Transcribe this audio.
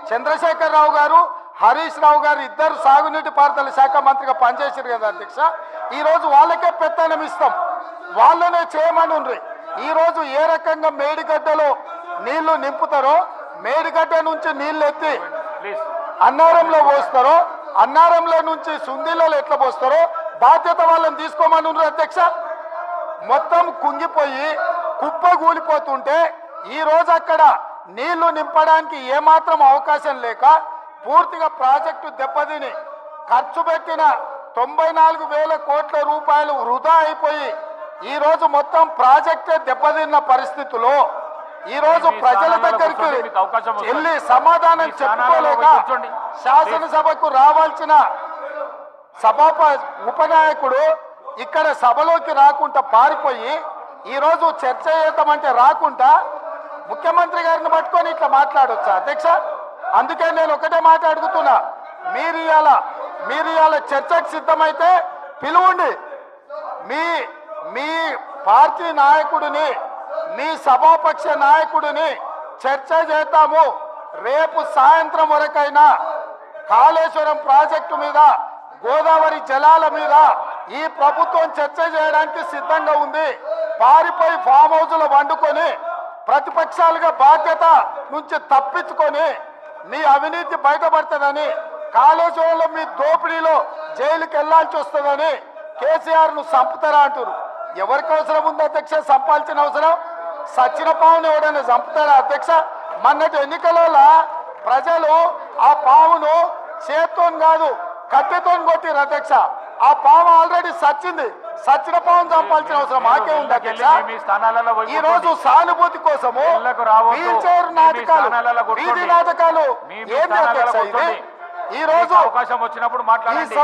చంద్రశేఖర్ రావు గారు హరీష్ రావు గారు ఇద్దరు సాగునీటి పారుదల శాఖ మంత్రిగా పనిచేశారు కదా అధ్యక్ష. ఈరోజు వాళ్ళకే పెత్తనం ఇస్తాం, వాళ్ళనే చేయమని ఉండ్రి. ఈరోజు ఏ రకంగా మేడిగడ్డలో నీళ్లు నింపుతారో, మేడిగడ్డ నుంచి నీళ్లు ఎత్తి అన్నారంలో పోస్తారో, అన్నారంలో నుంచి సుందీలలో ఎట్లా పోస్తారో బాధ్యత వాళ్ళని తీసుకోమని ఉండ్రి అధ్యక్ష. మొత్తం కుంగిపోయి కుప్ప కూలిపోతుంటే ఈరోజు అక్కడ నీళ్లు నింపడానికి ఏమాత్రం అవకాశం లేక పూర్తిగా ప్రాజెక్టు దెబ్బతిని ఖర్చు పెట్టిన 94,000 కోట్ల రూపాయలు వృధా అయిపోయి ఈరోజు మొత్తం ప్రాజెక్టే దెబ్బతిన్న పరిస్థితుల్లో ఈరోజు ప్రజల దగ్గరికి వెళ్ళి సమాధానం చెప్పుకోలేక శాసనసభకు రావాల్సిన ఉపనాయకుడు ఇక్కడ సభలోకి రాకుండా పారిపోయి ఈరోజు చర్చ చేద్దామంటే రాకుండా ముఖ్యమంత్రి గారిని పట్టుకొని ఇట్లా మాట్లాడొచ్చా అధ్యక్ష? అందుకే నేను ఒకటే మాట అడుగుతున్నా, మీరు ఇవాళ చర్చకు సిద్ధమైతే పిలువండి. మీ పార్టీ నాయకుడిని, మీ సభాపక్ష నాయకుడిని చర్చ చేద్దాము. రేపు సాయంత్రం వరకైనా కాళేశ్వరం ప్రాజెక్టు మీద, గోదావరి జలాల మీద ఈ ప్రభుత్వం చర్చ చేయడానికి సిద్ధంగా ఉంది. పారిపోయి ఫామ్ హౌస్లో వండుకొని ప్రతిపక్షాలుగా బాధ్యత నుంచి తప్పించుకొని మీ అవినీతి బయటపడుతుందని, కాళేశ్వరంలో మీ దోపిడీలో జైలుకి వెళ్లాల్సి వస్తుందని కేసీఆర్ను చంపుతారా అంటారు. ఎవరికి అవసరం ఉంది అధ్యక్ష చంపాల్సిన అవసరం? సచిన పావును ఎవడైనా చంపుతారా అధ్యక్ష? మొన్నటి ఎన్నికలలో ప్రజలు ఆ పావును చేత్తో కాదు కట్టెతో కొట్టిరు అధ్యక్ష. ఆ పాము ఆల్రెడీ సచ్చింది, సచిన పావును చంపాల్సిన అవసరం మాకే ఉంది అధ్యక్ష. ఈ రోజు సానుభూతి కోసము వీల్ చైర్ నాటకాలు, వీధి నాటకాలు ఏంటి అధ్యక్ష? ఇది ఈ రోజు అవకాశం వచ్చినప్పుడు మాట్లాడండి.